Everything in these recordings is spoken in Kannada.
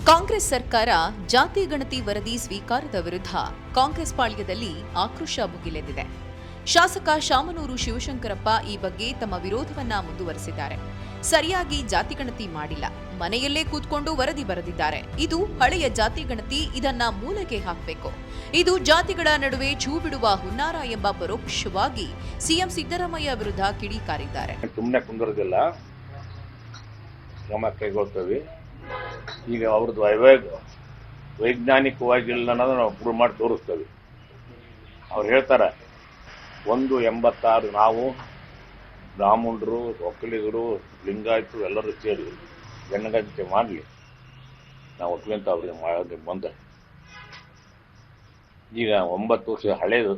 ಕಾಂಗ್ರೆಸ್ ಸರ್ಕಾರ ಜಾತಿ ಗಣತಿ ವರದಿ ಸ್ವೀಕಾರದ ವಿರುದ್ಧ ಕಾಂಗ್ರೆಸ್ ಪಾಳ್ಯದಲ್ಲಿ ಆಕ್ರೋಶ ಭುಗಿಲೆದ್ದಿದೆ. ಶಾಸಕ ಶಾಮನೂರು ಶಿವಶಂಕರಪ್ಪ ಈ ಬಗ್ಗೆ ತಮ್ಮ ವಿರೋಧವನ್ನ ಮುಂದುವರೆಸಿದ್ದಾರೆ. ಸರಿಯಾಗಿ ಜಾತಿ ಗಣತಿ ಮಾಡಿಲ್ಲ, ಮನೆಯಲ್ಲೇ ಕೂತ್ಕೊಂಡು ವರದಿ ಬರೆದಿದ್ದಾರೆ. ಇದು ಹಳೆಯ ಜಾತಿ ಗಣತಿ, ಇದನ್ನ ಮೂಲೆಗೆ ಹಾಕಬೇಕು. ಇದು ಜಾತಿಗಳ ನಡುವೆ ಛೂ ಬಿಡುವ ಹುನ್ನಾರ ಎಂಬ ಪರೋಕ್ಷವಾಗಿ ಸಿಎಂ ಸಿದ್ದರಾಮಯ್ಯ ವಿರುದ್ಧ ಕಿಡಿಕಾರಿದ್ದಾರೆ. ಸುಮ್ಮನೆ ಕುಂದರೋದಿಲ್ಲ, ಕ್ರಮ ಕೈಗೊಳ್ತೇವೆ. ಈಗ ಅವ್ರದ್ದು ವೈಜ್ಞಾನಿಕವಾಗಿಲ್ಲ ಅನ್ನೋದು ನಾವು ಪ್ರೂವ್ ಮಾಡಿ ತೋರಿಸ್ತೇವೆ. ಅವ್ರು ಹೇಳ್ತಾರೆ 186 ನಾವು ಬ್ರಾಹ್ಮಣರು, ಒಕ್ಕಲಿಗರು, ಲಿಂಗಾಯತರು ಎಲ್ಲರೂ ಸೇರಿ ಜನಗಣತಿ ಮಾಡಲಿ, ನಾವು ಒಕ್ಕಲಿಂತ ಅವ್ರಿಗೆ ಮಾಡೋದಕ್ಕೆ ಬಂದೆ. ಈಗ 9 ವರ್ಷ ಹಳೇದು,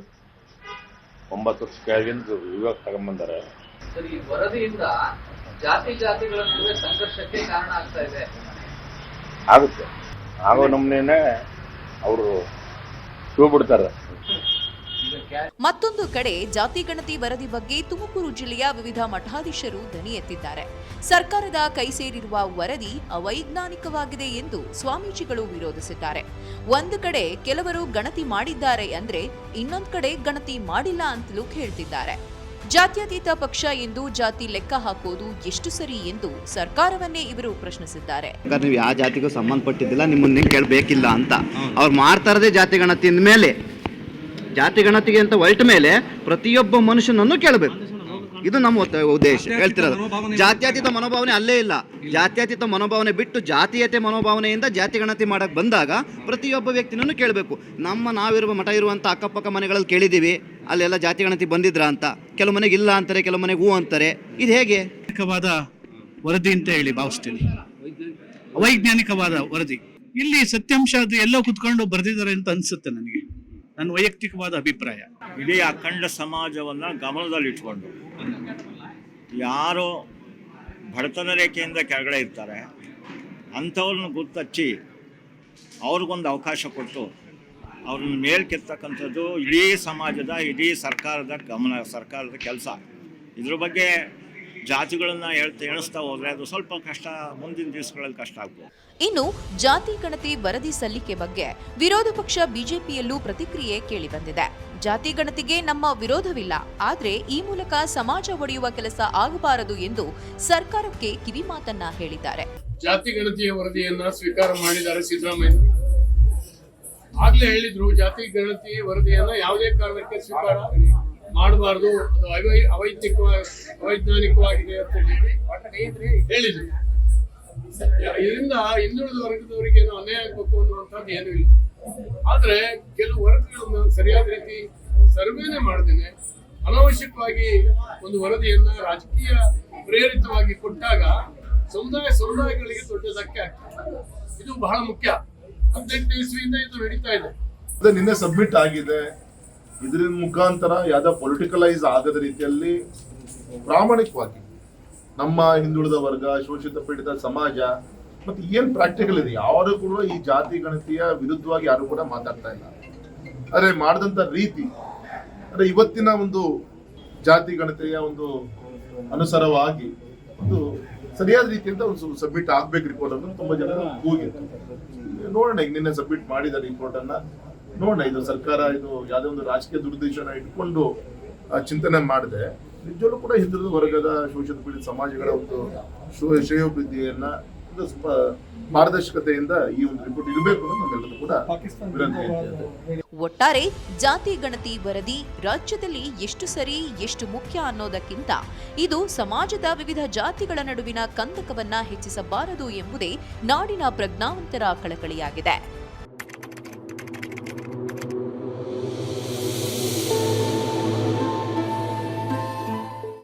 9 ವರ್ಷ ಕೆಳಗಿಂದ ಇವಾಗ ತಗೊಂಡ್ಬಂದಾರೆ. ಸರ್, ಈ ವರದಿಯಿಂದ ಜಾತಿಗಳ ನಡುವೆ ಸಂಘರ್ಷಕ್ಕೆ ಕಾರಣ ಆಗ್ತಾ ಇದೆ. ಆಗುತ್ತೆ, ಆಗೋ ನಮ್ಮನೆ ಅವರು ಬಿಡ್ತಾರೆ. ಮತ್ತೊಂದು ಕಡೆ ಜಾತಿ ಗಣತಿ ವರದಿ ಬಗ್ಗೆ ತುಮಕೂರು ಜಿಲ್ಲೆಯ ವಿವಿಧ ಮಠಾಧೀಶರು ದನಿ ಎತ್ತಿದ್ದಾರೆ. ಸರ್ಕಾರದ ಕೈ ಸೇರಿರುವ ವರದಿ ಅವೈಜ್ಞಾನಿಕವಾಗಿದೆ ಎಂದು ಸ್ವಾಮೀಜಿಗಳು ವಿರೋಧಿಸಿದ್ದಾರೆ. ಒಂದು ಕಡೆ ಕೆಲವರು ಗಣತಿ ಮಾಡಿದ್ದಾರೆ ಅಂದ್ರೆ ಇನ್ನೊಂದು ಕಡೆ ಗಣತಿ ಮಾಡಿಲ್ಲ ಅಂತಲೂ ಹೇಳ್ತಿದ್ದಾರೆ. ಜಾತ್ಯತೀತ ಪಕ್ಷ ಎಂದು ಜಾತಿ ಲೆಕ್ಕ ಹಾಕೋದು ಎಷ್ಟು ಸರಿ ಎಂದು ಸರ್ಕಾರವನ್ನೇ ಇವರು ಪ್ರಶ್ನಿಸಿದ್ದಾರೆ. ನೀವು ಯಾವ ಜಾತಿಗೂ ಸಂಬಂಧಪಟ್ಟಿದ್ದಿಲ್ಲ, ನಿಮ್ಮನ್ನೇ ಕೇಳಬೇಕಿಲ್ಲ ಅಂತ ಅವ್ರು ಮಾಡ್ತಾ ಇರೋದೇ ಜಾತಿ ಗಣತಿಯ ಮೇಲೆ. ಜಾತಿ ಗಣತಿಗೆ ಅಂತ ಹೊರಟ ಮೇಲೆ ಪ್ರತಿಯೊಬ್ಬ ಮನುಷ್ಯನನ್ನು ಕೇಳಬೇಕು. ಇದು ನಮ್ಮ ಉದ್ದೇಶ. ಹೇಳ್ತಿರೋದು ಜಾತ್ಯತೀತ ಮನೋಭಾವನೆ ಅಲ್ಲೇ ಇಲ್ಲ. ಜಾತ್ಯತೀತ ಮನೋಭಾವನೆ ಬಿಟ್ಟು ಜಾತೀಯತೆ ಮನೋಭಾವನೆಯಿಂದ ಜಾತಿ ಗಣತಿ ಮಾಡಕ್ ಬಂದಾಗ ಪ್ರತಿಯೊಬ್ಬ ವ್ಯಕ್ತಿನೂ ಕೇಳಬೇಕು. ನಾವಿರುವ ಮಠ ಇರುವಂಥ ಅಕ್ಕಪಕ್ಕ ಮನೆಗಳಲ್ಲಿ ಕೇಳಿದ್ದೀವಿ, ಅಲ್ಲೆಲ್ಲ ಜಾತಿ ಗಣತಿ ಬಂದಿದ್ರ ಅಂತ. ಕೆಲವು ಮನೆಗೆ ಇಲ್ಲ ಅಂತಾರೆ, ಕೆಲವು ಮನೆಗೆ ಹೂ ಅಂತಾರೆ. ಇದು ಹೇಗೆ ವರದಿ ಅಂತ ಹೇಳಿ ಭಾವಿಸ್ತೀನಿ. ಅವೈಜ್ಞಾನಿಕವಾದ ವರದಿ. ಇಲ್ಲಿ ಸತ್ಯಾಂಶ ಅದು ಎಲ್ಲೋ ಕುತ್ಕೊಂಡು ಬರೆದಿದ್ದಾರೆ ಅಂತ ಅನ್ಸುತ್ತೆ ನನಗೆ, ನನ್ನ ವೈಯಕ್ತಿಕವಾದ ಅಭಿಪ್ರಾಯ. ಇಡೀ ಅಖಂಡ ಸಮಾಜವನ್ನು ಗಮನದಲ್ಲಿಟ್ಕೊಂಡು ಯಾರು ಬಡತನ ರೇಖೆಯಿಂದ ಕೆಳಗಡೆ ಇರ್ತಾರೆ ಅಂಥವ್ರನ್ನ ಗುರ್ತಚ್ಚಿ ಅವ್ರಿಗೊಂದು ಅವಕಾಶ ಕೊಟ್ಟು ಅವ್ರನ್ನ ಮೇಲ್ಕೆತ್ತಕ್ಕಂಥದ್ದು ಇಡೀ ಸಮಾಜದ, ಇಡೀ ಸರ್ಕಾರದ ಕೆಲಸ. ಇದ್ರ ಬಗ್ಗೆ ಜಾತಿಗಳನ್ನ ಎಣಿಸ್ತಾ ಹೋದ್ರೆ ಅದು ಸ್ವಲ್ಪ ಕಷ್ಟ, ಮುಂದಿನ ದಿವಸಗಳಲ್ಲಿ ಕಷ್ಟ ಆಗ್ಬೋದು. ಇನ್ನು ಜಾತಿ ಗಣತಿ ವರದಿ ಸಲ್ಲಿಕೆ ಬಗ್ಗೆ ವಿರೋಧ ಪಕ್ಷ ಬಿಜೆಪಿಯಲ್ಲೂ ಪ್ರತಿಕ್ರಿಯೆ ಕೇಳಿಬಂದಿದೆ. ಜಾತಿ ಗಣತಿಗೆ ನಮ್ಮ ವಿರೋಧವಿಲ್ಲ, ಆದ್ರೆ ಈ ಮೂಲಕ ಸಮಾಜ ಒಡೆಯುವ ಕೆಲಸ ಆಗಬಾರದು ಎಂದು ಸರ್ಕಾರಕ್ಕೆ ಕಿವಿಮಾತನ್ನ ಹೇಳಿದ್ದಾರೆ. ಜಾತಿ ಗಣತಿಯ ವರದಿಯನ್ನ ಸ್ವೀಕಾರ ಮಾಡಿದ್ದಾರೆ ಸಿದ್ದರಾಮಯ್ಯ. ಆಗ್ಲೇ ಹೇಳಿದ್ರು ಜಾತಿ ಗಣತಿ ವರದಿಯನ್ನ ಯಾವುದೇ ಕಾರಣಕ್ಕೆ ಸ್ವೀಕಾರ ಮಾಡಬಾರ್ದು, ಅದು ಅವೈಜ್ಞಾನಿಕವಾಗಿದೆ ಅಂತ ಹೇಳಿದ್ರು. ಇದರಿಂದ ಹಿಂದುಳಿದ ವರ್ಗದವರಿಗೆ ಏನು ಅನ್ಯಾಯ ಆಗಬೇಕು ಅನ್ನುವಂಥದ್ದು ಏನೂ ಇಲ್ಲ. ಆದ್ರೆ ಕೆಲವು ವರ್ಗಗಳನ್ನ ಸರಿಯಾದ ರೀತಿ ಸರ್ವೇನೆ ಮಾಡದೇನೆ ಅನಾವಶ್ಯಕವಾಗಿ ಒಂದು ವರದಿಯನ್ನ ರಾಜಕೀಯ ಪ್ರೇರಿತವಾಗಿ ಕೊಟ್ಟಾಗ ಸಮುದಾಯಗಳಿಗೆ ದೊಡ್ಡ ಧಕ್ಕೆ ಆಗ್ತದೆ. ಇದು ಬಹಳ ಮುಖ್ಯ. 18 ಇಸ್ವಿಯಿಂದ ಇದು ನಡೀತಾ ಇದೆ. ನಿನ್ನೆ ಸಬ್ಮಿಟ್ ಆಗಿದೆ. ಇದರ ಮುಖಾಂತರ ಯಾವ್ದೋ ಪೊಲಿಟಿಕಲೈಸ್ ಆಗದ ರೀತಿಯಲ್ಲಿ ಪ್ರಾಮಾಣಿಕವಾಗಿ ನಮ್ಮ ಹಿಂದುಳಿದ ವರ್ಗ, ಶೋಷಿತ ಪೀಡಿತ ಸಮಾಜ ಮತ್ತೆ ಏನ್ ಪ್ರಾಕ್ಟಿಕಲ್ ಇದೆ, ಯಾರು ಕೂಡ ಈ ಜಾತಿ ಗಣತಿಯ ವಿರುದ್ಧವಾಗಿ ಯಾರು ಕೂಡ ಮಾತಾಡ್ತಾ ಇಲ್ಲ. ಆದ್ರೆ ಮಾಡಿದಂತ ರೀತಿ ಅಂದ್ರೆ ಇವತ್ತಿನ ಒಂದು ಜಾತಿ ಗಣತಿಯ ಒಂದು ಅನುಸಾರವಾಗಿ ಒಂದು ಸರಿಯಾದ ರೀತಿಯಿಂದ ಒಂದು ಸಬ್ಮಿಟ್ ಆಗ್ಬೇಕು ರಿಪೋರ್ಟ್ ಅನ್ನು ತುಂಬಾ ಜನ ಕೂಗಿದ್ರು. ನೋಡೋಣ, ಈಗ ನಿನ್ನೆ ಸಬ್ಮಿಟ್ ಮಾಡಿದ ರಿಪೋರ್ಟ್ ಅನ್ನ ನೋಡೋಣ. ಇದು ಸರ್ಕಾರ ಇದು ಯಾವುದೇ ಒಂದು ರಾಜಕೀಯ ದುರುದ್ದೇಶನ ಇಟ್ಕೊಂಡು ಚಿಂತನೆ ಮಾಡಿದೆ. ನಿಜವಲ್ಲೂ ಕೂಡ ಹಿಂದುಳಿದ ವರ್ಗದ, ಶೋಷಿತ ಪೀಡಿತ ಸಮಾಜಗಳ ಒಂದು ಶ್ರೇಯೋಭಿವೃದ್ಧಿಯನ್ನ ಸ್ವಲ್ಪ ಪಾರದರ್ಶಕತೆಯಿಂದ ಈ ಒಂದು ರಿಪೋರ್ಟ್ ಇರಬೇಕು ಅನ್ನೋದು ನಮ್ಮೆಲ್ಲರೂ ಕೂಡ ವಿನಂತಿ. ಒಟ್ಟಾರೆ ಜಾತಿ ಗಣತಿ ವರದಿ ರಾಜ್ಯದಲ್ಲಿ ಎಷ್ಟು ಸರಿ, ಎಷ್ಟು ಮುಖ್ಯ ಅನ್ನೋದಕ್ಕಿಂತ ಇದು ಸಮಾಜದ ವಿವಿಧ ಜಾತಿಗಳ ನಡುವಿನ ಕಂದಕವನ್ನ ಹೆಚ್ಚಿಸಬಾರದು ಎಂಬುದೇ ನಾಡಿನ ಪ್ರಜ್ಞಾವಂತರ ಕಳಕಳಿಯಾಗಿದೆ.